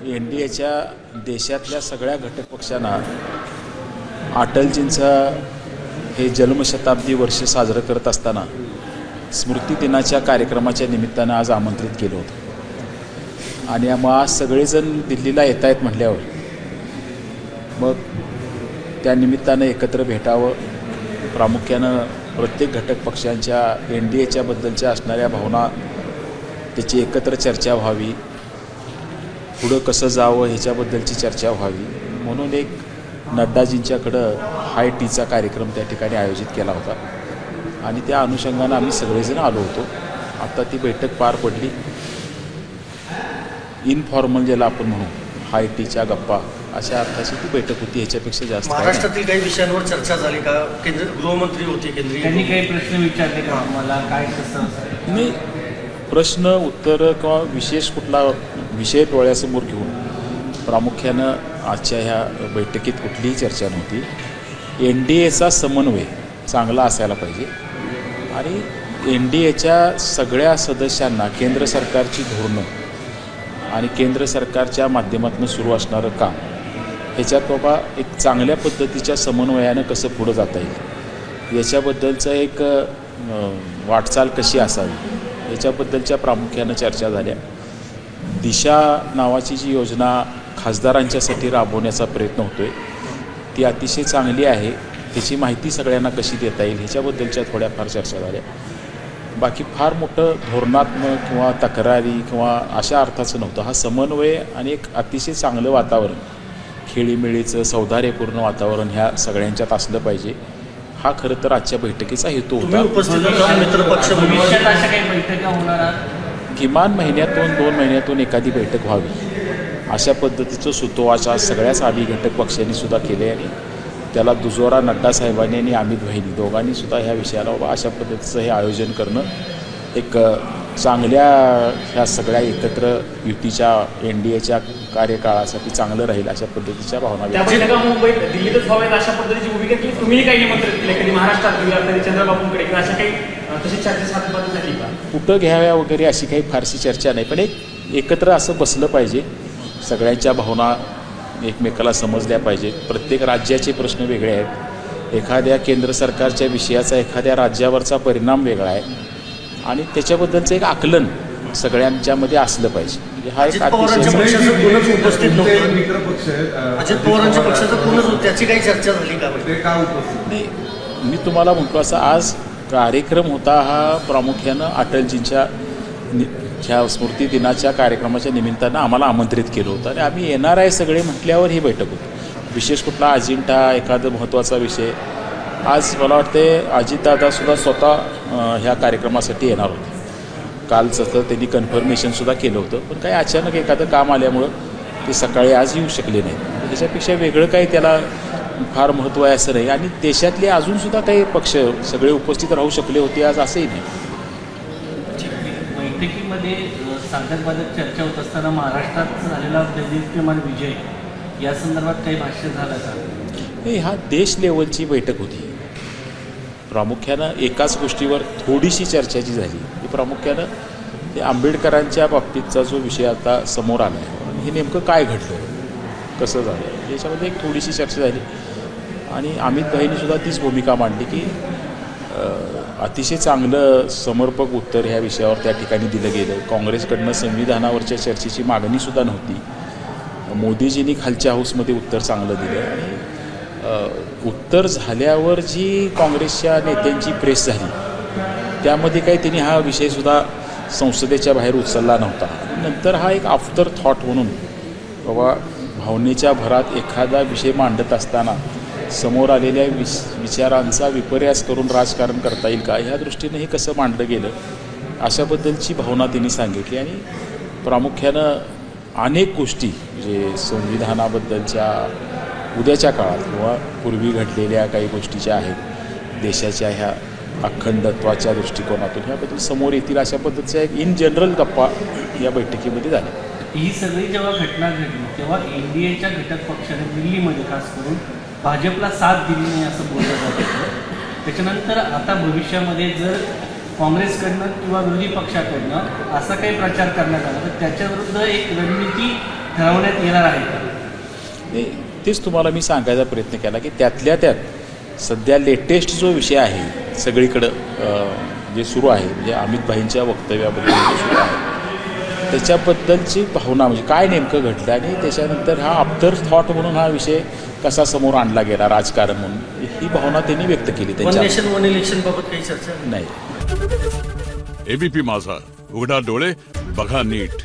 NDAच्या देशातल्या सगळ्या घटक पक्षांना अटलजींचा हे जन्मशताब्दी वर्ष साजरं करत असताना स्मृती दिनाच्या कार्यक्रमाच्या निमित्तानं आज आमंत्रित केलं होतं आणि मग आज सगळेजण दिल्लीला येत आहेत म्हटल्यावर मग त्या निमित्तानं एकत्र भेटावं, प्रामुख्यानं प्रत्येक घटक पक्षांच्या NDAच्या बद्दलच्या असणाऱ्या भावना त्याची एकत्र चर्चा व्हावी, पुढं कसं जावं ह्याच्याबद्दलची चर्चा व्हावी म्हणून एक नड्डाजींच्याकडं हाय टीचा कार्यक्रम त्या ठिकाणी आयोजित केला होता आणि त्या अनुषंगानं आम्ही सगळेजण आलो होतो. आता ती बैठक पार पडली. इनफॉर्मल ज्याला आपण म्हणू हाय टीच्या गप्पा अशा अर्थाची ती बैठक होती, ह्याच्यापेक्षा जास्त. महाराष्ट्रातील काही विषयांवर चर्चा झाली का? केंद्रीय गृहमंत्री होते, केंद्रीय त्यांनी काही प्रश्न विचारले का मला काय कसं? नाही, प्रश्न उत्तर किंवा विशेष कुठला विषय डोळ्यासमोर घेऊन प्रामुख्यानं आजच्या ह्या बैठकीत कुठलीही चर्चा नव्हती. NDAचा समन्वय चांगला असायला पाहिजे आणि NDAच्या सगळ्या सदस्यांना केंद्र सरकारची धोरणं आणि केंद्र सरकारच्या माध्यमातून सुरू असणारं काम ह्याच्यात बाबा एक चांगल्या पद्धतीच्या समन्वयानं कसं पुढं जाता येईल याच्याबद्दलचं एक वाटचाल कशी असावी याच्याबद्दलच्या प्रामुख्यानं चर्चा झाल्या. दिशा नावाची जी योजना खासदारांच्यासाठी राबवण्याचा प्रयत्न होतो आहे ती अतिशय चांगली आहे, त्याची माहिती सगळ्यांना कशी देता येईल ह्याच्याबद्दलच्या थोड्याफार चर्चा झाल्या. बाकी फार मोठं धोरणात्मक किंवा तक्रारी किंवा अशा अर्थाचं नव्हतं. हा समन्वय आणि एक अतिशय चांगलं वातावरण, खेळीमेळीचं सौहार्दपूर्ण वातावरण ह्या सगळ्यांच्यात असलं पाहिजे, हा खरं तर आजच्या बैठकीचा हेतू होता. किमान महिन्यातून 2 महिन्यातून एखादी बैठक व्हावी अशा पद्धतीचं सुतोवाच सगळ्याच आम्ही घटक पक्षांनी सुद्धा केले आणि त्याला दुजोरा नड्डा साहेबांनी आणि अमित भाईंनी दोघांनी सुद्धा ह्या विषयाला अशा पद्धतीचं हे आयोजन करणं एक चांगल्या ह्या सगळ्या एकत्र युतीच्या NDAच्या कार्यकाळासाठी चांगलं राहील अशा पद्धतीच्या भावना. मुंबईत दिल्लीतच व्हाव्यात अशा पद्धतीची भूमिका केली, तुम्ही काही निमंत्रित केले कधी महाराष्ट्रात चंद्रबाबूंकडे किंवा अशा काही तशी चर्चा सातबातून झाली का? कुठं घ्याव्या वगैरे अशी काही फारशी चर्चा नाही, पण एकत्र असं बसलं पाहिजे, सगळ्यांच्या भावना एकमेकाला समजल्या पाहिजेत. प्रत्येक राज्याचे प्रश्न वेगळे आहेत, एखाद्या केंद्र सरकारच्या विषयाचा एखाद्या राज्यावरचा परिणाम वेगळा आहे आणि त्याच्याबद्दलचं एक आकलन सगळ्यांच्यामध्ये असलं पाहिजे. हा एक नाही, मी तुम्हाला म्हटलो असं आज कार्यक्रम होता हा प्रामुख्यानं अटलजींच्या ह्या स्मृती दिनाच्या कार्यक्रमाच्या निमित्तानं आम्हाला आमंत्रित केलं होतं आणि आम्ही येणार आहे सगळे म्हटल्यावर ही बैठक होती. विशेष कुठला अजिंठा एखादा महत्त्वाचा विषय आज मला वाटते अजितदादासुद्धा स्वतः ह्या कार्यक्रमासाठी येणार होते. कालचं तर त्यांनी कन्फर्मेशनसुद्धा केलं होतं, पण काही अचानक एखादं काम आल्यामुळं ते सकाळी आज येऊ शकले नाही. त्याच्यापेक्षा वेगळं काही त्याला फार महत्त्व आहे असं नाही आणि देशातले अजूनसुद्धा काही पक्ष सगळे उपस्थित राहू शकले होते आज असंही नाही. बैठकीमध्ये साधकबाधक चर्चा होत असताना महाराष्ट्रात झालेला दैदिप्यमान विजय या संदर्भात काही भाष्य झालं का? नाही, हा देश लेवलची बैठक होती. प्रामुख्यानं एकाच गोष्टीवर थोडीशी चर्चाची झाली, ही प्रामुख्यानं ते आंबेडकरांच्या बाबतीतचा जो विषय आता समोर आला आहे हे नेमकं काय घडलं, कसं झालं याच्यामध्ये एक थोडीशी चर्चा झाली आणि अमित भाईंनीसुद्धा तीच भूमिका मांडली की अतिशय चांगलं समर्पक उत्तर ह्या विषयावर त्या ठिकाणी दिलं गेलं. काँग्रेसकडनं संविधानावरच्या चर्चेची मागणीसुद्धा नव्हती. मोदीजींनी खालच्या हाऊसमध्ये उत्तर चांगलं दिलं आणि उत्तर झाल्यावर जी काँग्रेसच्या नेत्यांची प्रेस झाली त्यामध्ये काही त्यांनी हा विषयसुद्धा संसदेच्या बाहेर उचलला नव्हता. नंतर हा एक आफ्टर थॉट म्हणून बाबा भावनेच्या भरात एखादा विषय मांडत असताना समोर आलेल्या विचारांचा विपर्यास करून राजकारण करता येईल का ह्या दृष्टीनं हे कसं मांडलं गेलं अशाबद्दलची भावना त्यांनी सांगितली आणि प्रामुख्यानं अनेक गोष्टी म्हणजे संविधानाबद्दलच्या उद्याच्या काळात किंवा पूर्वी घडलेल्या काही गोष्टी ज्या आहेत देशाच्या ह्या अखंडत्वाच्या दृष्टिकोनातून ह्याबद्दल समोर येतील अशा पद्धतीच्या एक इन जनरल गप्पा या बैठकीमध्ये झाल्या. ही सगळी जेव्हा घटना घडली तेव्हा NDAच्या घटक पक्षाने दिल्लीमध्ये खास करून भाजपला साथ दिली नाही असं बोललं जात होतं. त्याच्यानंतर आता भविष्यामध्ये जर काँग्रेसकडनं किंवा विरोधी पक्षाकडनं असा काही प्रचार करण्यात आला तर त्याच्याविरुद्ध एक रणनीती ठरवण्यात येणार आहे का? तेच तुम्हाला मी सांगायचा प्रयत्न केला की त्यातल्या त्यात सध्या लेटेस्ट जो विषय आहे सगळीकडं जे सुरू आहे म्हणजे अमित भाईंच्या वक्तव्याबद्दल जे सुरू आहे त्याच्याबद्दलची भावना म्हणजे काय नेमकं घडलं आणि त्याच्यानंतर हा आफ्टर थॉट म्हणून हा विषय कसा समोर आणला गेला राजकारण म्हणून ही भावना त्यांनी व्यक्त केली. वन त्यांच्या नेशन वन इलेक्शन बाबत काही चर्चा नाही. एबीपी माझा, उघडा डोळे बघा नीट.